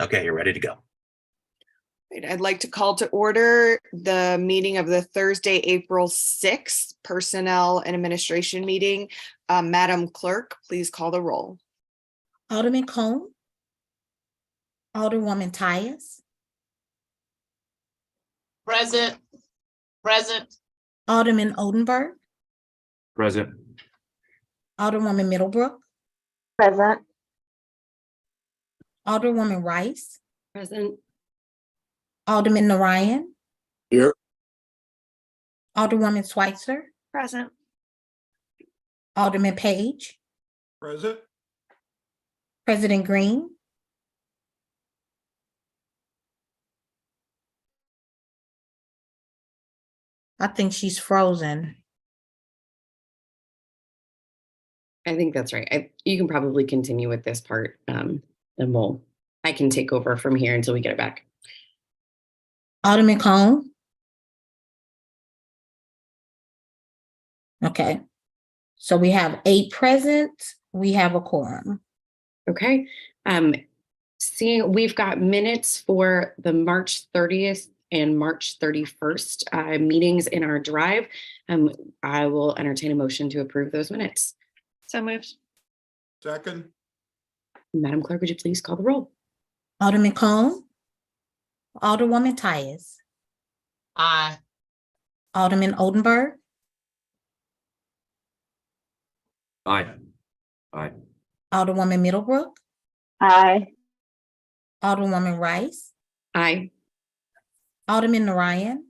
Okay, you're ready to go. Right, I'd like to call to order the meeting of the Thursday, April 6th Personnel and Administration meeting. Madam Clerk, please call the roll. Alderman Cone. Alderwoman Tyus. Present. Present. Alderman Odenberg. Present. Alderwoman Middlebrook. Present. Alderwoman Rice. Present. Alderman Narayan. Here. Alderwoman Schweitzer. Present. Alderman Page. Present. President Green. I think she's frozen. I think that's right. You can probably continue with this part, and I can take over from here until we get it back. Alderman Cone. Okay. So we have 8 present. We have a quorum. Okay. Seeing we've got minutes for the March 30th and March 31st meetings in our drive. I will entertain a motion to approve those minutes. So moved. Second. Madam Clerk, would you please call the roll? Alderman Cone. Alderwoman Tyus. Aye. Alderman Odenberg. Aye. Aye. Alderwoman Middlebrook. Aye. Alderwoman Rice. Aye. Alderman Narayan.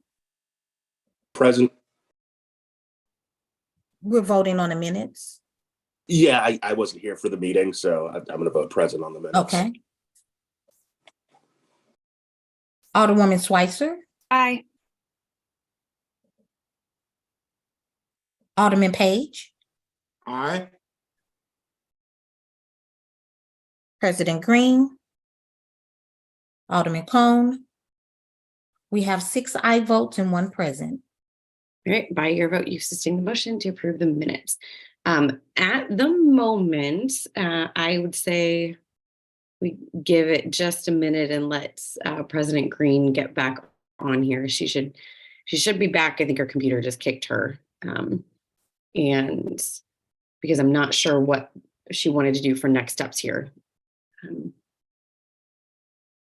Present. We're voting on the minutes. Yeah, I wasn't here for the meeting, so I'm going to vote present on the minutes. Okay. Alderwoman Schweitzer. Aye. Alderman Page. Aye. President Green. Alderman Cone. We have 6 aye votes and 1 present. All right, by your vote, you sustain the motion to approve the minutes. At the moment, I would say we give it just a minute and let President Green get back on here. She should be back. I think her computer just kicked her. And because I'm not sure what she wanted to do for next steps here.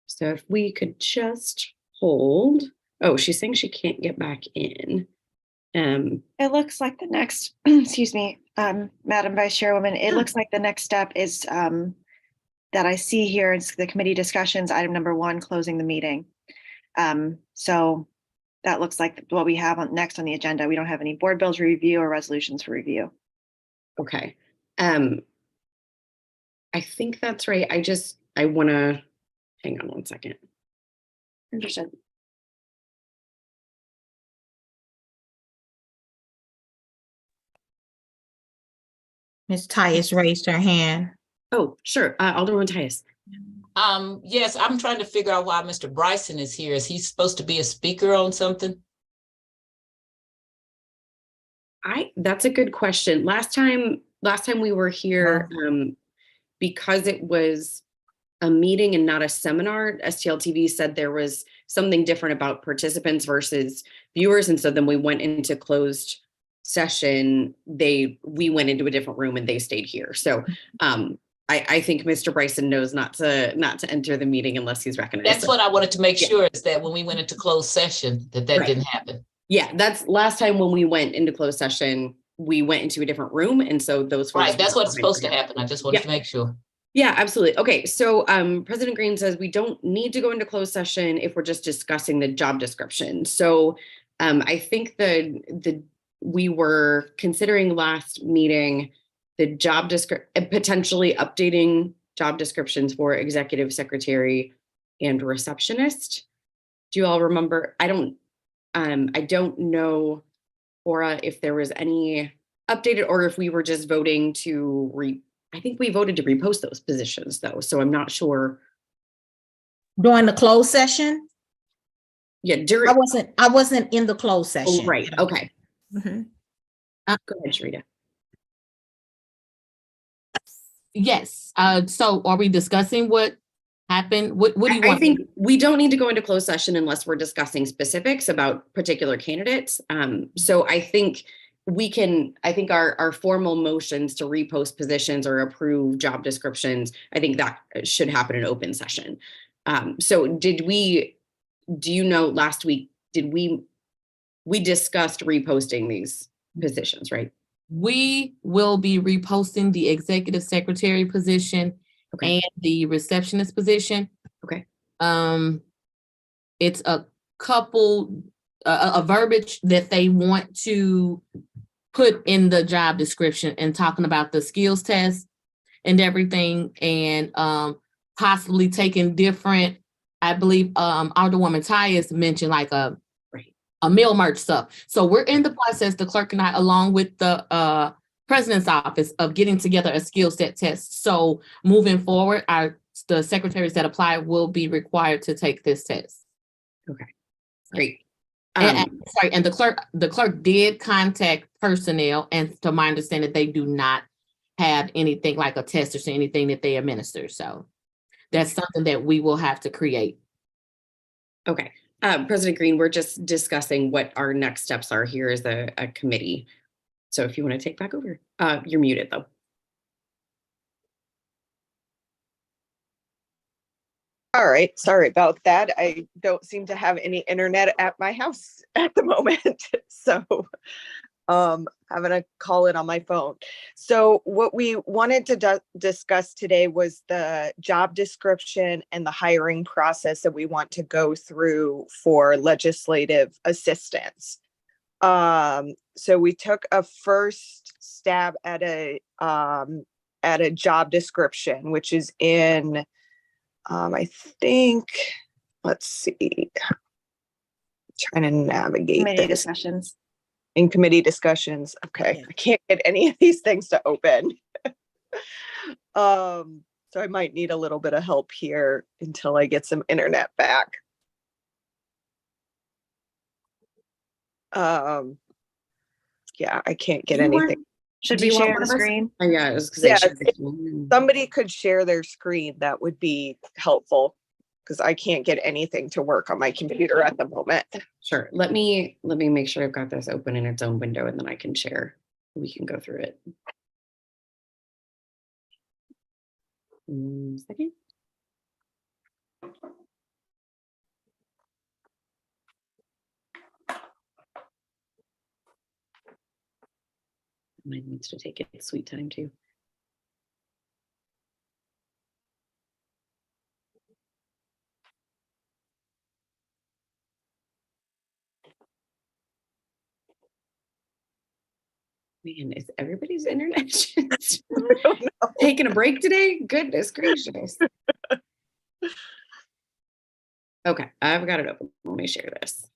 So if we could just hold. Oh, she's saying she can't get back in. It looks like the next, excuse me, Madam Vice Chairwoman, it looks like the next step is that I see here is the committee discussions, item number 1, closing the meeting. So that looks like what we have next on the agenda. We don't have any board bills review or resolutions for review. Okay. I think that's right. I want to hang on one second. Understood. Ms. Tyus raised her hand. Oh, sure. Alderman Tyus. Yes, I'm trying to figure out why Mr. Bryson is here. Is he supposed to be a speaker on something? That's a good question. Last time we were here, because it was a meeting and not a seminar, STLTV said there was something different about participants versus viewers. And so then we went into closed session. We went into a different room and they stayed here. So I think Mr. Bryson knows not to enter the meeting unless he's recognized. That's what I wanted to make sure, is that when we went into closed session, that Right. didn't happen. Yeah, that's last time when we went into closed session, we went into a different room. And so those folks Right, that's were what's supposed to behind. happen. I just wanted to make sure. Yeah, absolutely. Okay, so President Green says we don't need to go into closed session if we're just discussing the job description. So I think we were considering last meeting the job description, potentially updating job descriptions for executive secretary and receptionist. Do you all remember? I don't know, Aura, if there was any updated or if we were just voting to I think we voted to repost those positions though, so I'm not sure. During the closed session? Yeah, I wasn't in the closed session. Oh, right, okay. Mhm. Go ahead, Sharita. Yes, so are we discussing what happen? What do you I want? think we don't need to go into closed session unless we're discussing specifics about particular candidates. So I think I think our formal motions to repost positions or approve job descriptions, I think that should happen in open session. So do you know, last week, we discussed reposting these positions, right? We will be reposting the executive secretary position Okay. and the receptionist position. Okay. It's a couple, a verbiage that they want to put in the job description and talking about the skills test and everything, and possibly taking different, I believe Alderwoman Tyus mentioned like a meal merch stuff. So we're in the process, the clerk and I, along with the president's office, of getting together a skill set test. So moving forward, the secretaries that apply will be required to take this test. Okay, great. And the clerk did contact personnel, and to my understanding, they do not have anything like a test or anything that they administer. So that's something that we will have to create. Okay. President Green, we're just discussing what our next steps are here as a committee. So if you want to take back over, you're muted though. All right, sorry about that. I don't seem to have any internet at my house at the moment. So I'm gonna call it on my phone. So what we wanted to discuss today was the job description and the hiring process that we want to go through for legislative assistants. So we took a first stab at a job description, which is in I think, let's see, trying to navigate Committee this. discussions. In committee discussions. Okay, Yeah. I can't get any of these things to open. So I might need a little bit of help here until I get some internet back. Yeah, I can't get anything. Should Do we you want share one the of us? screen? Yeah, I was gonna Yeah, say, if somebody could share their screen, that would be helpful, because I can't get anything to work on my computer at the moment. sure. Let me make sure I've got this open in its own window, and then I can share. We can go through it. 1 second. Mine needs to take its sweet time too. Man, is everybody's internet just taking a break today? Goodness gracious. Okay, I've got it open. Let me share this.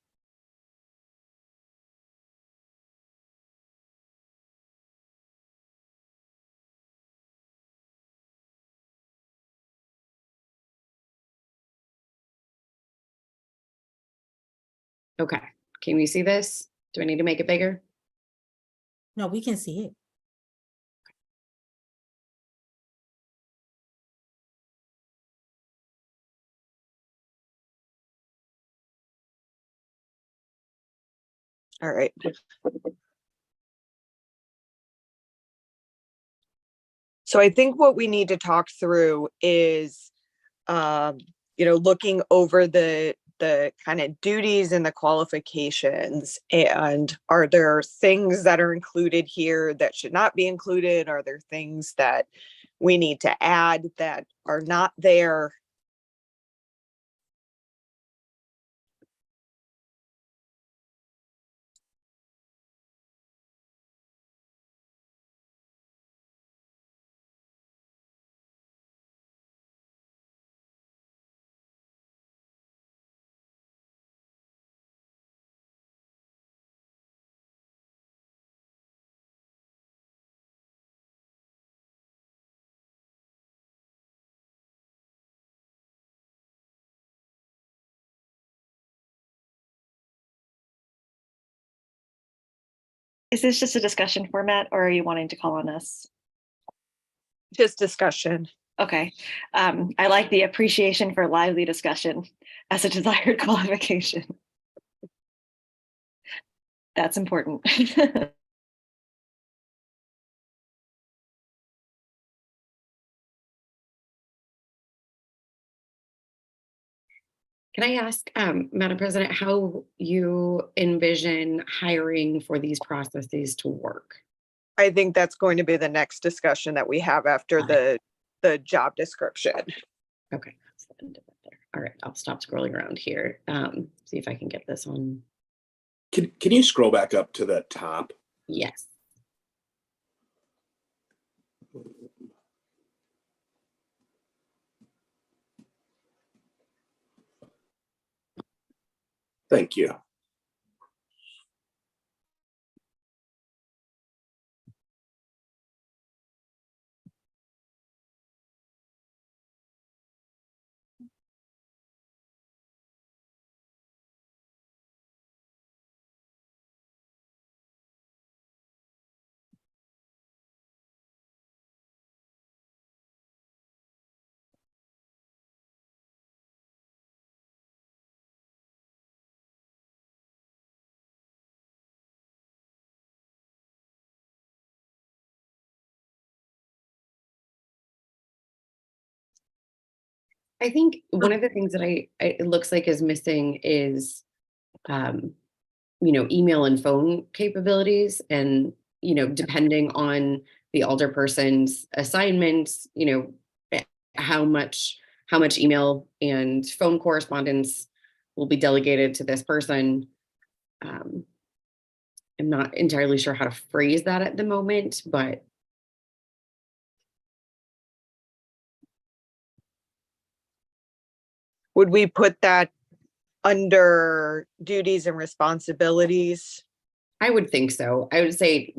Okay, can you see this? Do I need to make it bigger? No, we can see it. All right. So I think what we need to talk through is, looking over the kind of duties and the qualifications, and are there things that are included here that should not be included? Are there things that we need to add that are not there? Is this just a discussion format or are you wanting to call on us? Just discussion. Okay. I like the appreciation for lively discussion as a desired qualification. That's important. Can I ask, Madam President, how you envision hiring for these processes to work? I think that's going to be the next discussion that we have after the job description. Okay. That's the end of it there. All right, I'll stop scrolling around here. See if I can get this on. Can you scroll back up to the top? Yes. Thank you. I think one of the things that it looks like is missing is, email and phone capabilities, and, depending on the alderperson's assignments, how much email and phone correspondence will be delegated to this person. I'm not entirely sure how to phrase that at the moment, but Would we put that under duties and responsibilities? I would think so. I would say,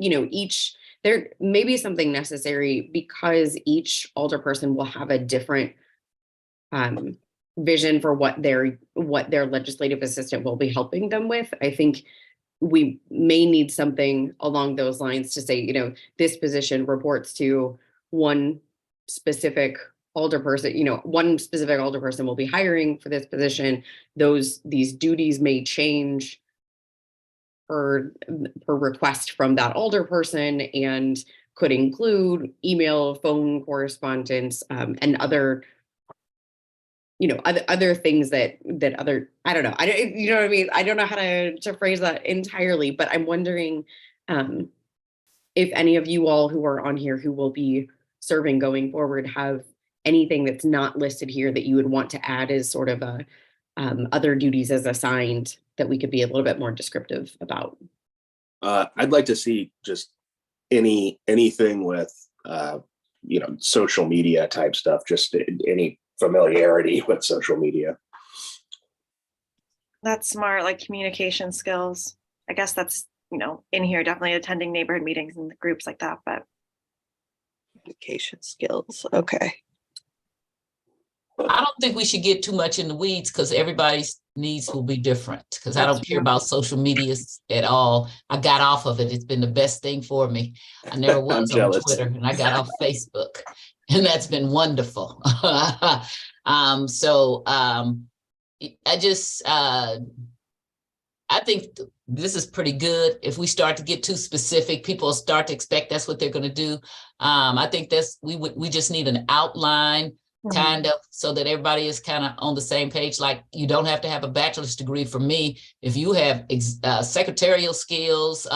there may be something necessary because each alderperson will have a different vision for what their legislative assistant will be helping them with. I think we may need something along those lines to say, this position reports to one specific alderperson, one specific alderperson will be hiring for this position. These duties may change per request from that alderperson, and could include email, phone correspondence, and other things that I don't know. You know what I mean? I don't know how to phrase that entirely, but I'm wondering if any of you all who are on here who will be serving going forward have anything that's not listed here that you would want to add as sort of a other duties as assigned that we could be a little bit more descriptive about. I'd like to see just anything with social media type stuff, just any familiarity with social media. That's smart, like communication skills. I guess that's, in here, definitely attending neighborhood meetings and groups like that, but. Communication skills, okay. I don't think we should get too much in the weeds because everybody's needs will be different, because I don't That's care true. about social media at all. I got off of it. It's been the best thing for me. I never I'm was on jealous. Twitter, and I got off Facebook, and that's been wonderful. I think this is pretty good. If we start to get too specific, people start to expect that's what they're going to do. I think we just need an outline, kind of, so that everybody is kind of on the same page. Like, you don't have to have a bachelor's degree. For me, if you have secretarial skills,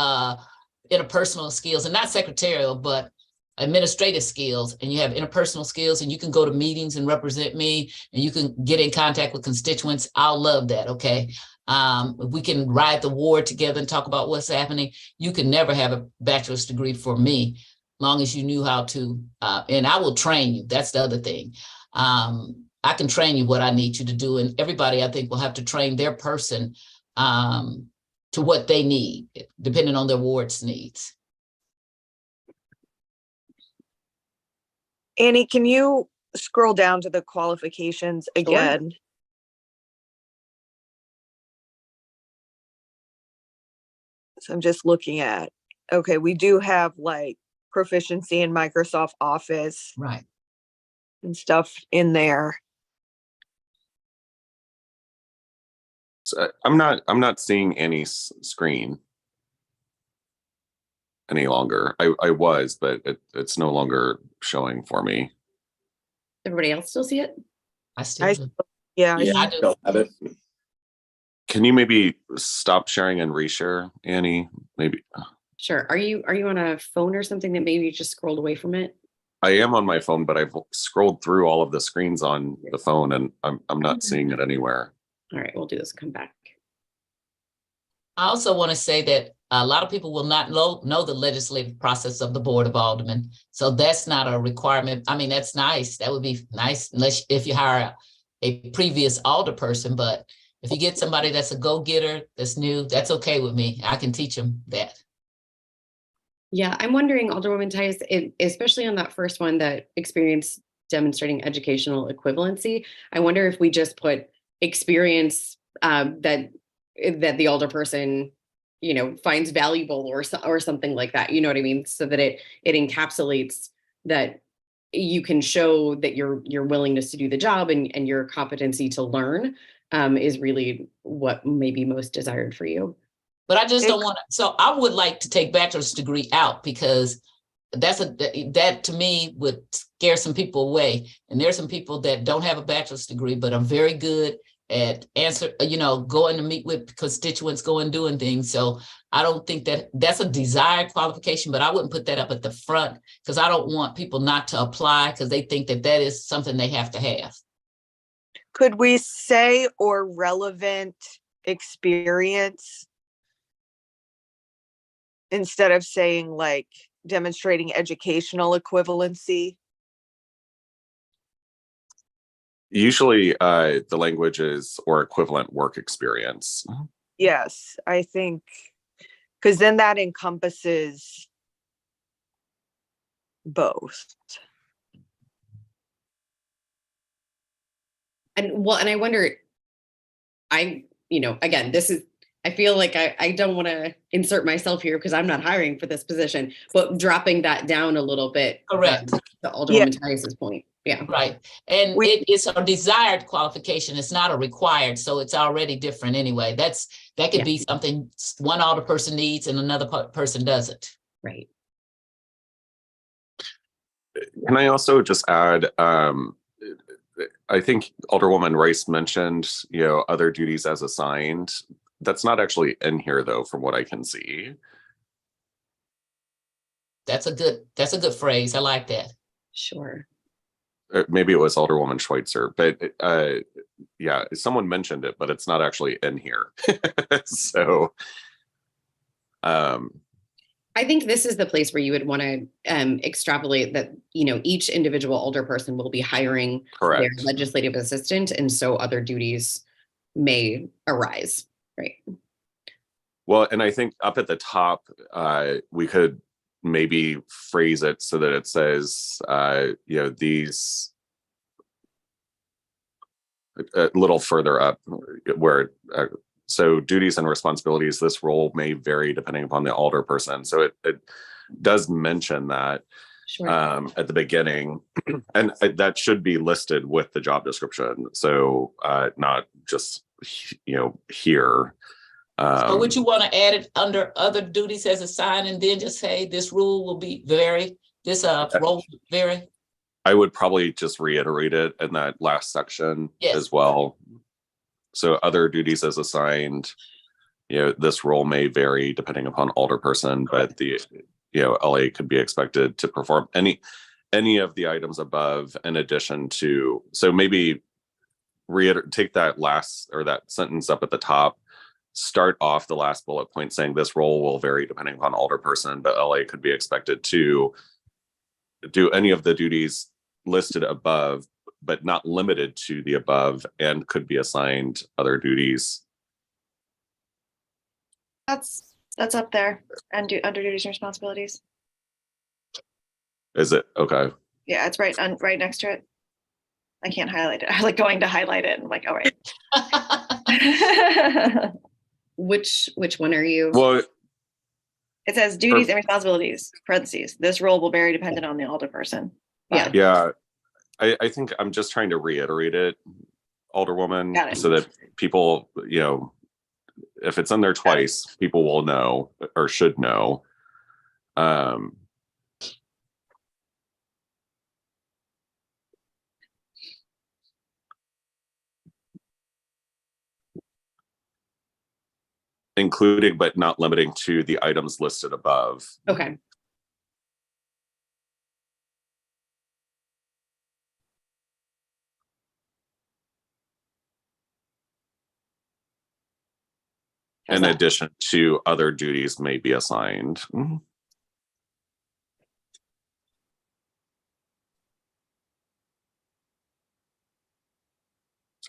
interpersonal skills, and not secretarial, but administrative skills, and you have interpersonal skills, and you can go to meetings and represent me, and you can get in contact with constituents, I'll love that. Okay. If we can ride the ward together and talk about what's happening, you can never have a bachelor's degree for me, long as you knew how to, and I will train you. That's the other thing. I can train you what I need you to do. And everybody, I think, will have to train their person to what they need, depending on their ward's needs. Annie, can you scroll down to the qualifications again? So I'm just looking at, okay, we do have like proficiency in Microsoft Office, Right. and stuff in there. So I'm not seeing any screen any longer. I was, but it's no longer showing for me. Everybody else still see it? I still I, do. yeah, Yeah, I I do. don't have it. Can you maybe stop sharing and reshare, Annie? Maybe. Sure. Are you on a phone or something that maybe you just scrolled away from it? I am on my phone, but I've scrolled through all of the screens on the phone and I'm not seeing it anywhere. All right, we'll do this. Come back. I also want to say that a lot of people will not know the legislative process of the Board of Aldermen. So that's not a requirement. I mean, that's nice. That would be nice unless if you hire a previous alderperson, but if you get somebody that's a go-getter, that's new, that's okay with me. I can teach them that. Yeah, I'm wondering, Alderwoman Tice, especially on that first one, that experience demonstrating educational equivalency. I wonder if we just put experience that the alderperson, finds valuable or something like that. You know what I mean? So that it encapsulates that you can show that your willingness to do the job and your competency to learn is really what may be most desired for you. But I just don't want to, so I would like to take bachelor's degree out because that to me would scare some people away. And there's some people that don't have a bachelor's degree, but are very good at going to meet with constituents, going doing things. So I don't think that's a desired qualification, but I wouldn't put that up at the front because I don't want people not to apply because they think that is something they have to have. could we say or relevant experience instead of saying like demonstrating educational equivalency? Usually the language is or equivalent work experience. Yes, I think, because then that encompasses both. And I wonder, again, I feel like I don't want to insert myself here because I'm not hiring for this position, but dropping that down a little bit. Correct. To Alderwoman Tice's point. Yeah. Right. And it's a desired qualification. It's not a required. So it's already different anyway. That could be something one alderperson needs and another person doesn't. Right. Can I also just add, I think Alderwoman Rice mentioned, other duties as assigned. That's not actually in here though, from what I can see. That's a good phrase. I like that. Sure. Maybe it was Alderwoman Schweitzer, but someone mentioned it, but it's not actually in here. So I think this is the place where you would want to extrapolate that, each individual alderperson will be hiring correct. their legislative assistant, and so other duties may arise, right? Well, and I think up at the top, we could maybe phrase it so that it says, these a little further up where so duties and responsibilities, this role may vary depending upon the alderperson. So it does mention that Sure. at the beginning, and that should be listed with the job description. So not just, here. So would you want to add it under other duties as assigned and then just say this rule will be vary, this role will vary? I would probably just reiterate it in that last section Yes. as well. So other duties as assigned, this role may vary depending upon alderperson, but the, LA could be expected to perform any of the items above in addition to, so maybe take that last or that sentence up at the top, start off the last bullet point saying this role will vary depending upon alderperson, but LA could be expected to do any of the duties listed above, but not limited to the above, and could be assigned other duties. That's up there and under duties and responsibilities. Is it okay? Yeah, it's right next to it. I can't highlight it. I like going to highlight it. I'm like, all right. Which one are you? Well, It says duties and responsibilities, parentheses. This role will vary dependent on the alderperson. Yeah. yeah, I think I'm just trying to reiterate it, Alderwoman, Got it. so that people, if it's in there twice, people will know or should know. Including but not limiting to the items listed above. Okay. How's In that? addition to other duties may be assigned. Mhm.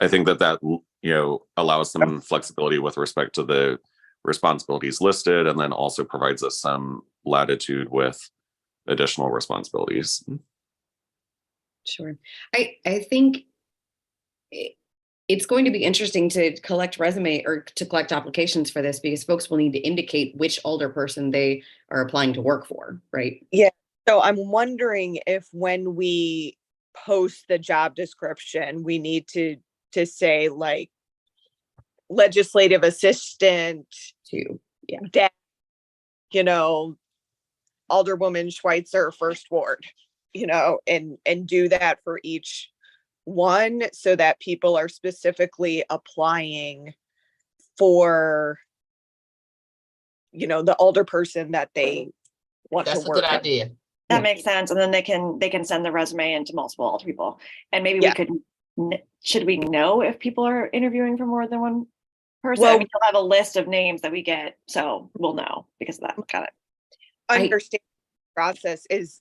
I think that allows some flexibility with respect to the responsibilities listed, and then also provides us some latitude with additional responsibilities. Sure. I think it's going to be interesting to collect resume or to collect applications for this, because folks will need to indicate which older person they are applying to work for, right? So I'm wondering if when we post the job description, we need to say like legislative assistant, To that, Alderwoman Schweitzer, First Ward, and do that for each one, so that people are specifically applying for, the older person that they want That's to a work good with. idea. That makes sense. And then they can send the resume into multiple older people. And maybe we Yeah. could, should we know if people are interviewing for more than one person? Well- I mean, you'll have a list of names that we get, so we'll know because of that. Got it. Understand the process is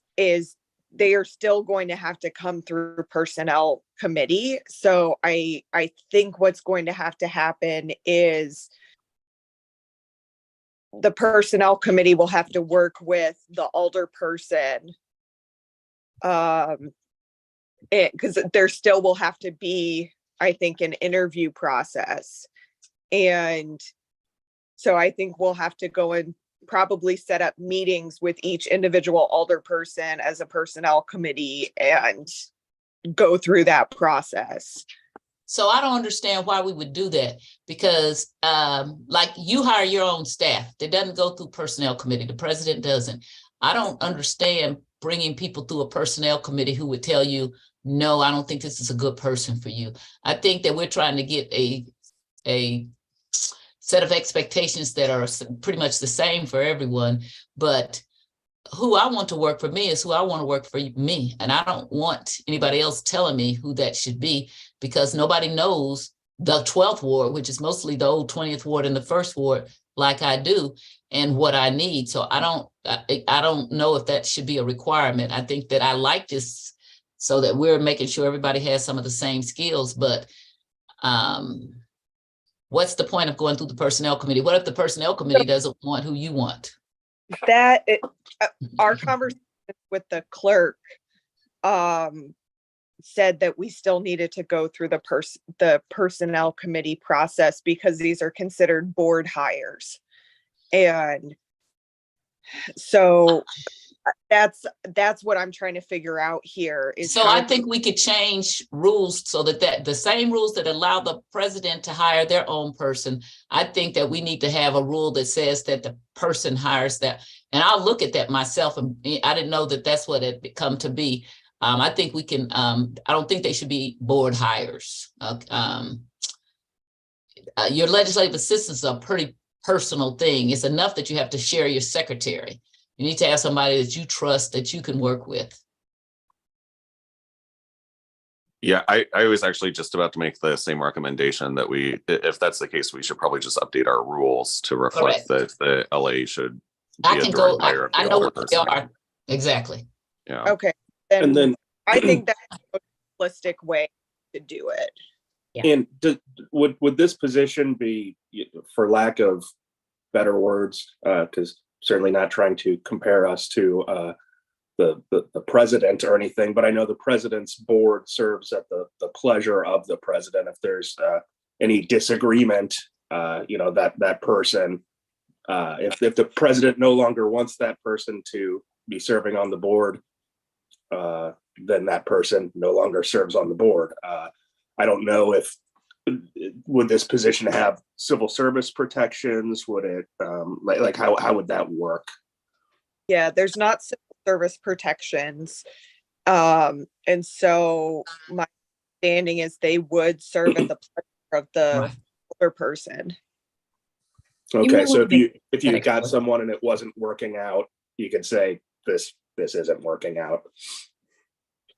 they are still going to have to come through personnel committee. So I think what's going to have to happen is the personnel committee will have to work with the older person. Because there still will have to be, I think, an interview process. And so I think we'll have to go and probably set up meetings with each individual older person as a personnel committee and go through that process. So I don't understand why we would do that, because like you hire your own staff that doesn't go through personnel committee. The president doesn't. I don't understand bringing people through a personnel committee who would tell you, no, I don't think this is a good person for you. I think that we're trying to get a set of expectations that are pretty much the same for everyone, but who I want to work for me is who I want to work for me. And I don't want anybody else telling me who that should be, because nobody knows the 12th ward, which is mostly the old 20th ward and the 1st ward, like I do, and what I need. So I don't know if that should be a requirement. I think that I like this so that we're making sure everybody has some of the same skills, but what's the point of going through the personnel committee? What if the personnel committee doesn't want who you want? Our conversation with the clerk said that we still needed to go through the personnel committee process because these are considered board hires. And so that's what I'm trying to figure out here is so I think we could change rules so that the same rules that allow the president to hire their own person. I think that we need to have a rule that says that the person hires that. And I'll look at that myself. And I didn't know that that's what it come to be. I think we can, I don't think they should be board hires. Your legislative assistants are a pretty personal thing. It's enough that you have to share your secretary. You need to have somebody that you trust, that you can work with. Yeah, I was actually just about to make the same recommendation that if that's the case, we should probably just update our rules to reflect that the LA should be I a can direct go, hire of the I know older what they person. are. Exactly. Yeah. okay. And then, I think that's a realistic way to do it. and would this position be, for lack of better words, because certainly not trying to compare us to the president or anything, but I know the president's board serves at the pleasure of the president. If there's any disagreement, that person, if the president no longer wants that person to be serving on the board, then that person no longer serves on the board. I don't know if, would this position have civil service protections? Would it, like how would that work? Yeah, there's not civil service protections. And so my understanding is they would serve at the pleasure of the Right. older person. Okay, may so wanna if you that got explicit. someone and it wasn't working out, you could say this isn't working out.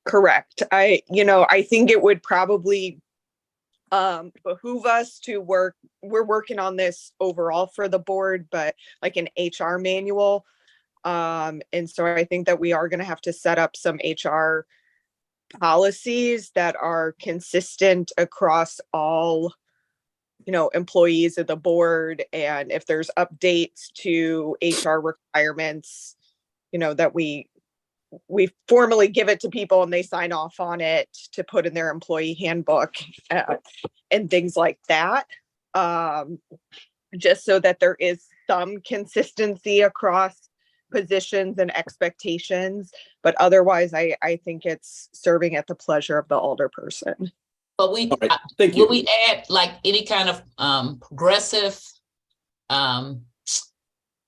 Correct. I think it would probably behoove us to we're working on this overall for the board, but like an HR manual. And so I think that we are going to have to set up some HR policies that are consistent across all, employees of the board. And if there's updates to HR requirements, that we formally give it to people and they sign off on it to put in their employee handbook, and things like that. Just so that there is some consistency across positions and expectations, but otherwise I think it's serving at the pleasure of the older person. But we, All right, thank you. will we add like any kind of progressive termination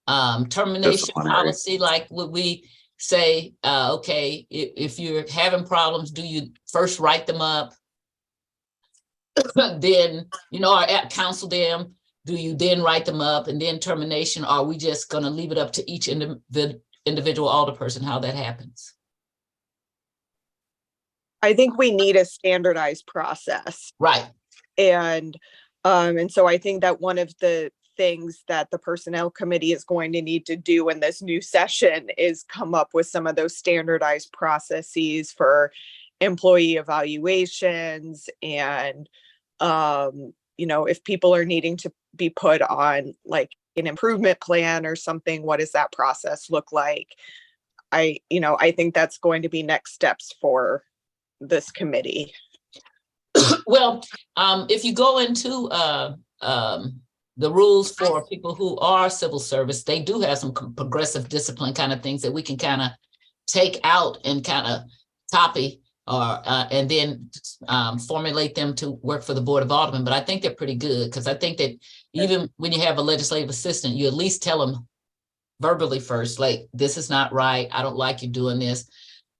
Disciplinary. policy? Like, would we say, okay, if you're having problems, do you first write them up? Then, or counsel them? Do you then write them up and then termination? Or are we just gonna leave it up to each individual alderperson how that happens? I think we need a standardized process. Right. And so I think that one of the things that the personnel committee is going to need to do in this new session is come up with some of those standardized processes for employee evaluations. And, if people are needing to be put on like an improvement plan or something, what does that process look like? I think that's going to be next steps for this committee. Well, if you go into the rules for people who are civil service, they do have some progressive discipline kind of things that we can kind of take out and kind of copy or and then formulate them to work for the Board of Aldermen. But I think they're pretty good, because I think that even when you have a legislative assistant, you at least tell them verbally first, like, this is not right, I don't like you doing this.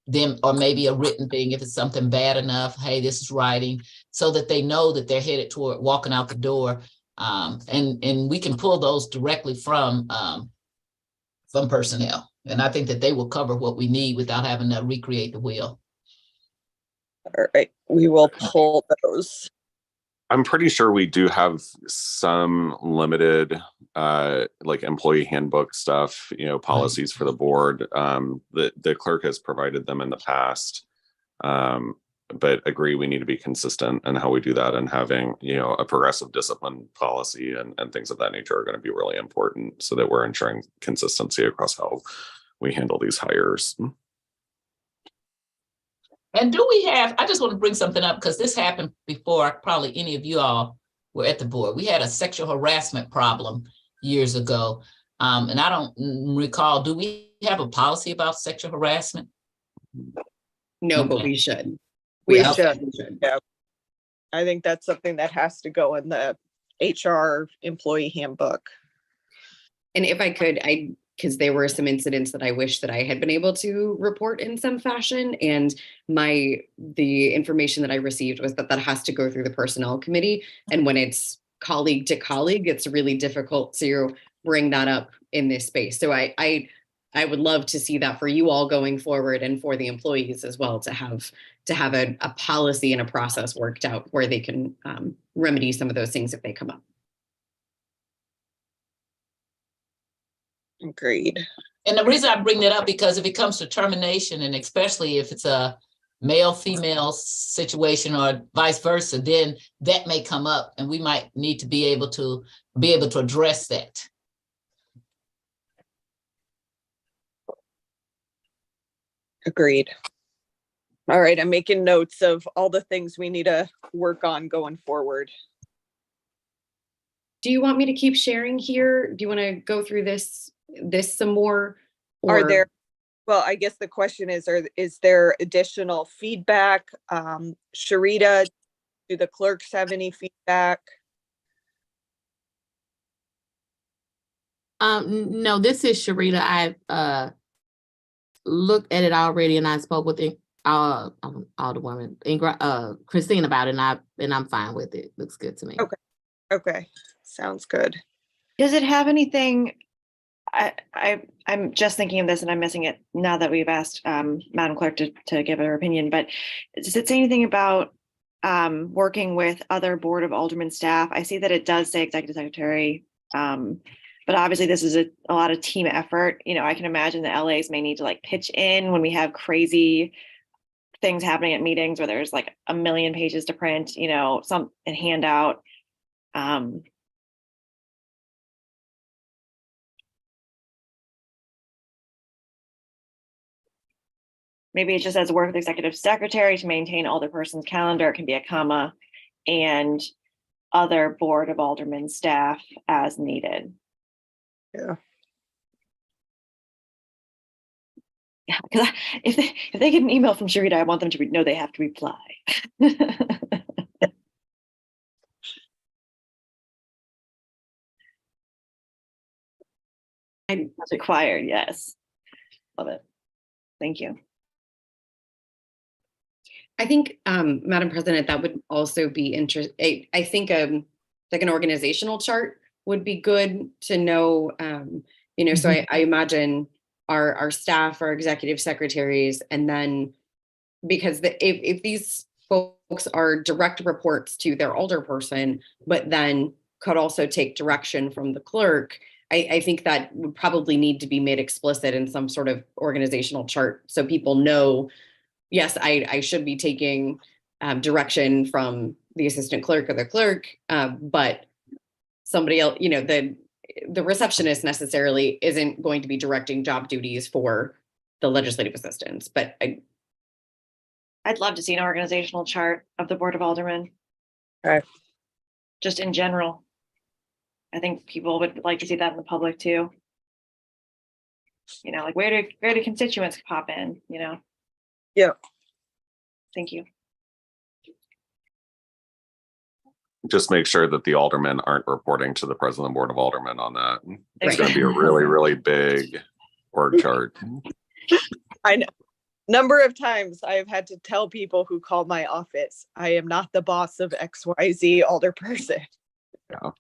Then, or maybe a written thing if it's something bad enough, hey, this is writing, so that they know that they're headed toward walking out the door. And we can pull those directly from personnel. And I think that they will cover what we need without having to recreate the wheel. All right, we will pull those. I'm pretty sure we do have some limited like employee handbook stuff, policies for the board. The clerk has provided them in the past. But agree, we need to be consistent in how we do that, and having, a progressive discipline policy and things of that nature are going to be really important, so that we're ensuring consistency across how we handle these hires. And do we have, I just want to bring something up, because this happened before probably any of you all were at the board. We had a sexual harassment problem years ago. And I don't recall, do we have a policy about sexual harassment? No, but we should. We absolutely should. Yeah. I think that's something that has to go in the HR employee handbook. And if I could, because there were some incidents that I wish that I had been able to report in some fashion. And the information that I received was that has to go through the personnel committee. And when it's colleague to colleague, it's really difficult to bring that up in this space. So I would love to see that for you all going forward, and for the employees as well, to have a policy and a process worked out where they can remedy some of those things if they come up. Agreed. And the reason I bring that up, because if it comes to termination, and especially if it's a male-female situation or vice versa, then that may come up, and we might need to be able to address that. Agreed. All right, I'm making notes of all the things we need to work on going forward. Do you want me to keep sharing here? Do you want to go through this some more? Are there Well, I guess the question is there additional feedback? Sharita, do the clerks have any feedback? No, this is Sharita. I looked at it already and I spoke with all the women, Christine about it, and I'm fine with it. Looks good to me. Okay. Okay, sounds good. Does it have anything? I'm just thinking of this and I'm missing it now that we've asked Madam Clerk to give her opinion, but does it say anything about working with other Board of Aldermen staff? I see that it does say Executive Secretary, but obviously this is a lot of team effort. You know, I can imagine the LAs may need to like pitch in when we have crazy things happening at meetings where there's like a million pages to print, you know, some and hand out. Maybe it just says work with executive secretary to maintain alderperson's calendar. It can be a comma, and other Board of Aldermen staff as needed. Yeah. Yeah, because if they get an email from Sharita, I want them to know they have to reply. That's required, yes. Love it. Thank you. I think, Madam President, that would also be interesting. I think like an organizational chart would be good to know. You know, so I imagine our staff, our executive secretaries, and then because if these folks are direct reports to their alderperson, but then could also take direction from the clerk, I think that would probably need to be made explicit in some sort of organizational chart so people know, yes, I should be taking direction from the assistant clerk or the clerk, but somebody else, you know, the receptionist necessarily isn't going to be directing job duties for the legislative assistants. But I'd love to see an organizational chart of the Board of Aldermen. Okay. Just in general. I think people would like to see that in the public too. You know, like where do constituents pop in, you know? Yeah. Thank you. Just make sure that the aldermen aren't reporting to the president of the Board of Aldermen on that. It's Right. going to be a really, really big org chart. I know. Number of times I have had to tell people who call my office, I am not the boss of XYZ alderperson. Yeah.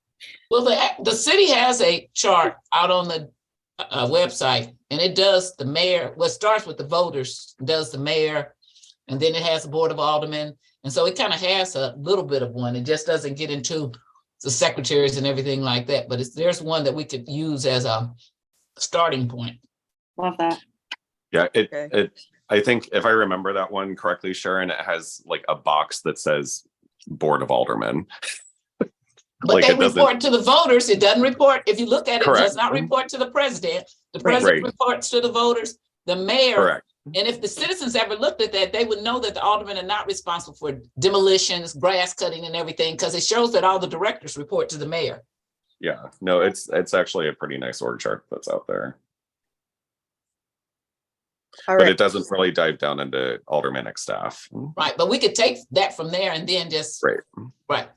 Well, the city has a chart out on the website, and it does the mayor. Well, it starts with the voters, does the mayor, and then it has the Board of Aldermen. And so it kind of has a little bit of one. It just doesn't get into the secretaries and everything like that. But there's one that we could use as a starting point. Love that. Yeah, Okay. I think if I remember that one correctly, Sharon, it has like a box that says Board of Aldermen. But Like they it doesn't- report to the voters. It doesn't report. If you look at it, it does Correct. not report to the president. The Right. president Right. reports to the voters, the mayor. Correct. And if the citizens ever looked at that, they would know that the aldermen are not responsible for demolitions, grass cutting and everything, because it shows that all the directors report to the mayor. Yeah, no, it's actually a pretty nice org chart that's out there, All but right. it doesn't really dive down into aldermanic staff. Right, but we could take that from there and then just, Right. right.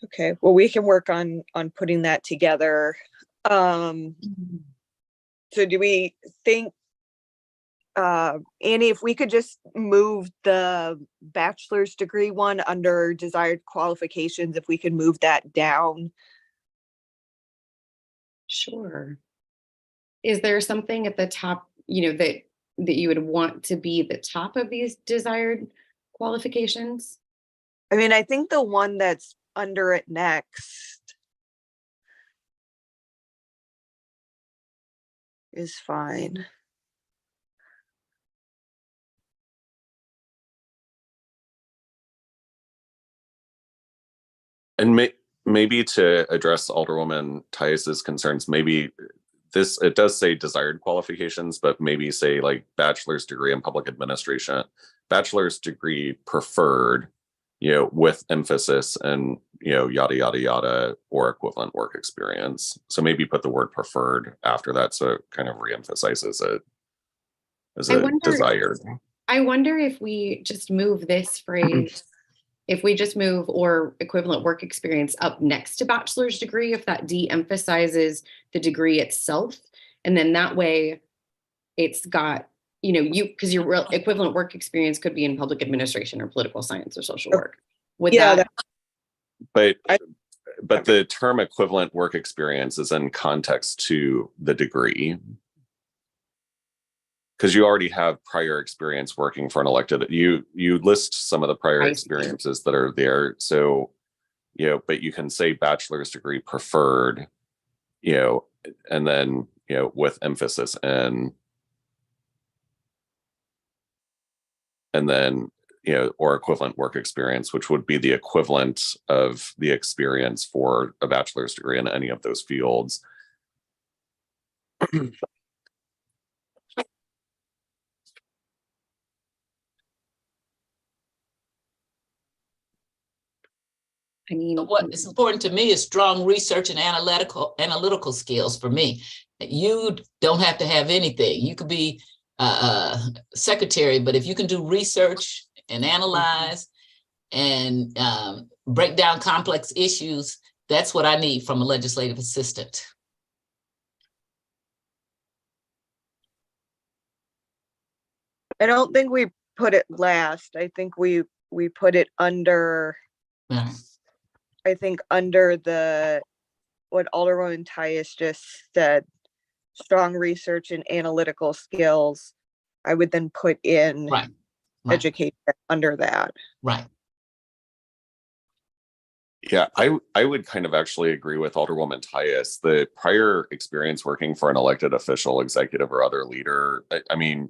Okay, well, we can work on putting that together. So do we think, Annie, if we could just move the bachelor's degree one under desired qualifications, if we could move that down? Sure. Is there something at the top, you know, that you would want to be the top of these desired qualifications? I mean, I think the one that's under it next is fine. And maybe to address Alderwoman Tyus's concerns, maybe it does say desired qualifications, but maybe say like bachelor's degree in public administration, bachelor's degree preferred with emphasis and, yada, yada, yada, or equivalent work experience. So maybe put the word preferred after that. So it kind of reemphasizes it as I a wonder- desired. I wonder if we just move this phrase, if we just move or equivalent work experience up next to bachelor's degree, if that de-emphasizes the degree itself. And then that way it's got, because your real equivalent work experience could be in public administration or political science or social work. Would Yeah, that, But the term equivalent work experience is in context to the degree. Because you already have prior experience working for an elected, you list some of the prior I see. experiences that are there. So, but you can say bachelor's degree preferred, and then, with emphasis in, and then, or equivalent work experience, which would be the equivalent of the experience for a bachelor's degree in any of those fields. I mean, But what is important to me is strong research and analytical skills for me. You don't have to have anything. You could be a secretary, but if you can do research and analyze and break down complex issues, that's what I need from a legislative assistant. I don't think we put it last. I think we put it under, Yeah. I think under what Alderwoman Tyus just said, strong research and analytical skills. I would then put in Right. education under that. Right. Yeah, I would kind of actually agree with Alderwoman Tyus. The prior experience working for an elected official, executive, or other leader, I mean,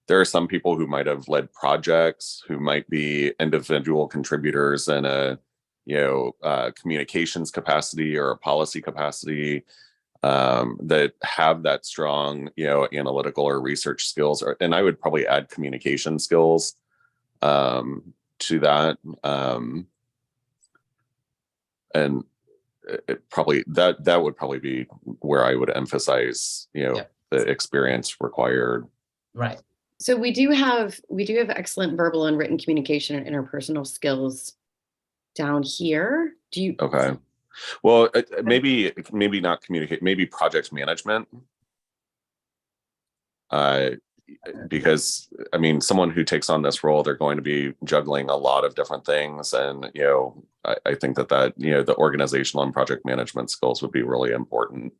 there are some people who might have led projects, who might be individual contributors in a, communications capacity or a policy capacity, that have that strong, analytical or research skills. And I would probably add communication skills to that. And it probably that would probably be where I would emphasize, Yep. the experience required. Right. so we do have excellent verbal and written communication and interpersonal skills down here. Do you? Okay. Well, maybe not communicate, maybe project management. Because I mean, someone who takes on this role, they're going to be juggling a lot of different things. And, I think that, the organizational and project management skills would be really important.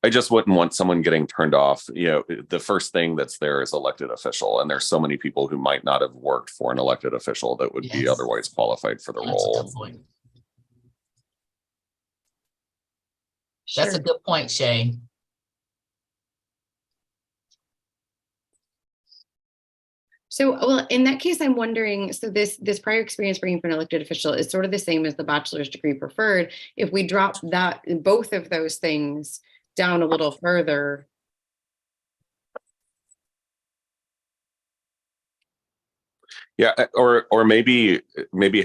I just wouldn't want someone getting turned off. The first thing that's there is elected official, and there's so many people who might not have worked for an elected official that would be Yes. otherwise qualified for the That's a role. good point. That's a Sure. good point, Shane. So, well, in that case, I'm wondering, so this prior experience bringing for an elected official is sort of the same as the bachelor's degree preferred. If we drop that, both of those things down a little further. Yeah, or maybe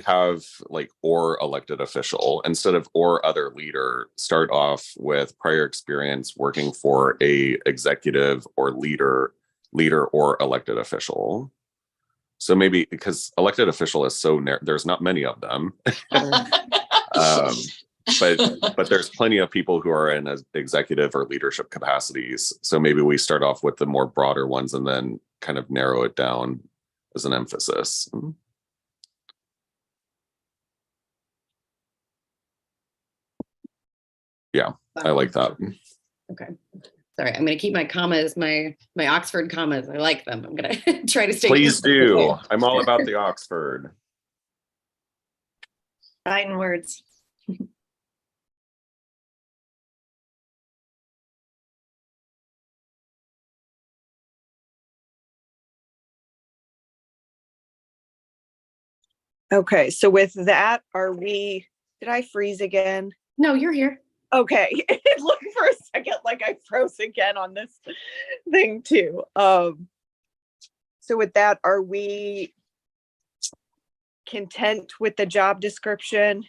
have like or elected official instead of or other leader. Start off with prior experience working for a executive or leader or elected official. So maybe because elected official is so there's not many of them. But there's plenty of people who are in executive or leadership capacities. So maybe we start off with the more broader ones and then kind of narrow it down as an emphasis. Yeah, I like that. Okay. Sorry, I'm going to keep my commas, my Oxford commas. I like them. I'm going to try to stay. Please do. I'm all about the Oxford. Fine words. Okay, so with that, did I freeze again? No, you're here. Okay, it looked for a second like I froze again on this thing too. So with that, are we content with the job description?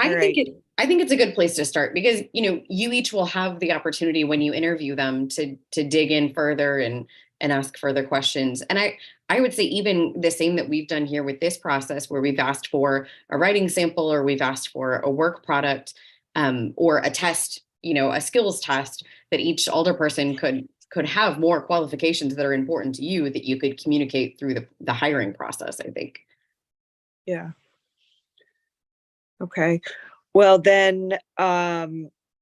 I All think right. I think it's a good place to start because, you know, you each will have the opportunity when you interview them to dig in further and ask further questions. And I would say even the same that we've done here with this process where we've asked for a writing sample or we've asked for a work product or a test, you know, a skills test that each alderperson could have more qualifications that are important to you that you could communicate through the hiring process, I think. Yeah. Okay, well then,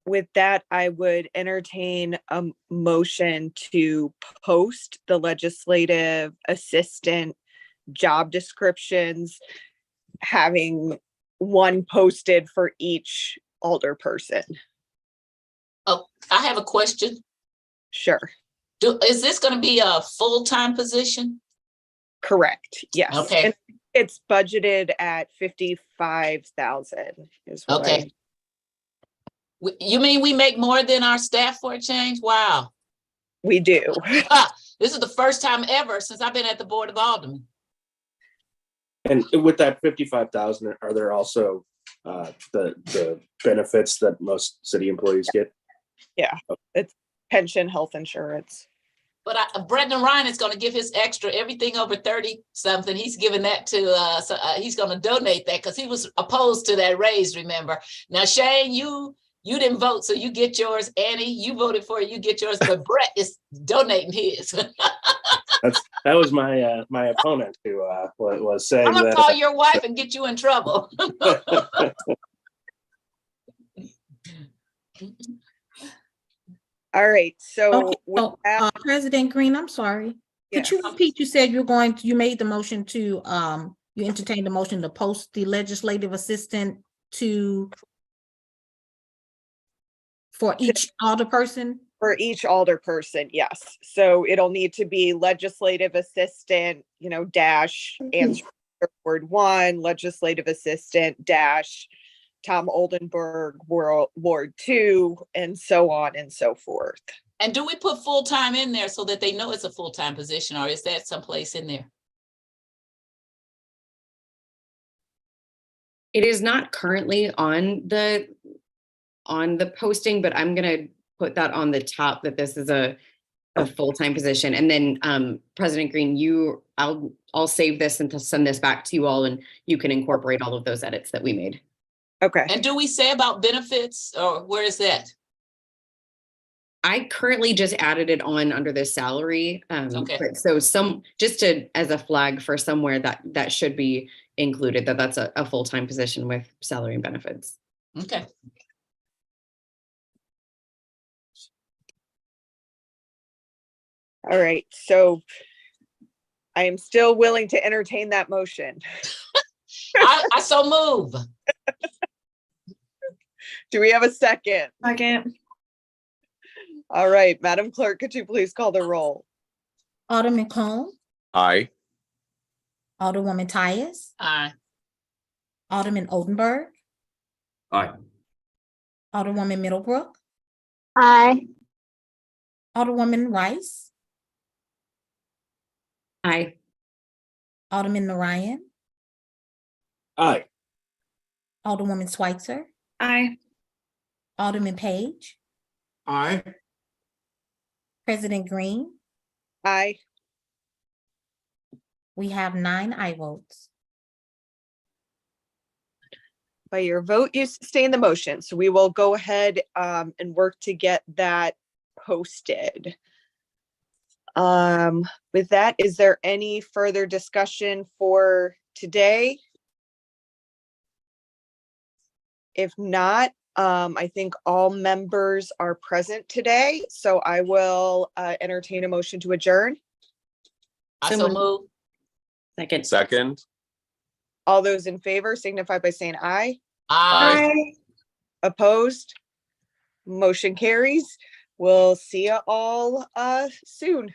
with that, I would entertain a motion to post the legislative assistant job descriptions, having one posted for each alderperson. Oh, I have a question. Sure, Is this gonna be a full-time position? correct, yes. Okay. And it's budgeted at 55,000 is what Okay. You mean we make more than our staff for a change? Wow. we do. This is the first time ever since I've been at the Board of Aldermen. And with that 55,000, are there also the benefits that most city employees get? Yeah, it's pension, health insurance. But Brendan Ryan is gonna give his extra, everything over 30 something, he's giving that to, he's gonna donate that because he was opposed to that raise, remember? Now Shane, you didn't vote, so you get yours. Annie, you voted for it, you get yours, but Brett is donating his. That was my my opponent who was saying I'm gonna that. call your wife and get you in trouble. All right, so Okay, with so, that, President Green, I'm sorry. Could you yes. repeat, you said you made the motion to, you entertained the motion to post the legislative assistant for each alderperson? For each alderperson, yes. So it'll need to be legislative assistant, dash answer Ward 1, legislative assistant dash Tom Oldenburg, Ward 2, and so on and so forth. And do we put full-time in there so that they know it's a full-time position, or is that someplace in there? It is not currently on the posting, but I'm gonna put that on the top that this is a full-time position. And then President Green, I'll save this and to send this back to you all and you can incorporate all of those edits that we made. Okay. And do we say about benefits, or where is that? I currently just added it on under the salary. Okay. But so just as a flag for somewhere that should be included, that's a full-time position with salary and benefits. Okay. All right. So I am still willing to entertain that motion. I so move. Do we have a second? Second. All right, Madam Clerk, could you please call the roll? Alderman Cone, Aye. Alderwoman Tyus, Aye. Alderman Oldenburg, Aye. Alderwoman Middlebrook, Aye. Alderwoman Rice, Aye. Alderman Narayan, Aye. Alderwoman Schweitzer, Aye. Alderman Page, Aye. President Green. Aye. We have 9 aye votes. By your vote, you sustain the motion. So we will go ahead and work to get that posted. With that, is there any further discussion for today? If not, I think all members are present today, so I will entertain a motion to adjourn. I so move. Second. All those in favor signify by saying aye. Aye. Opposed? Motion carries. We'll see you all soon.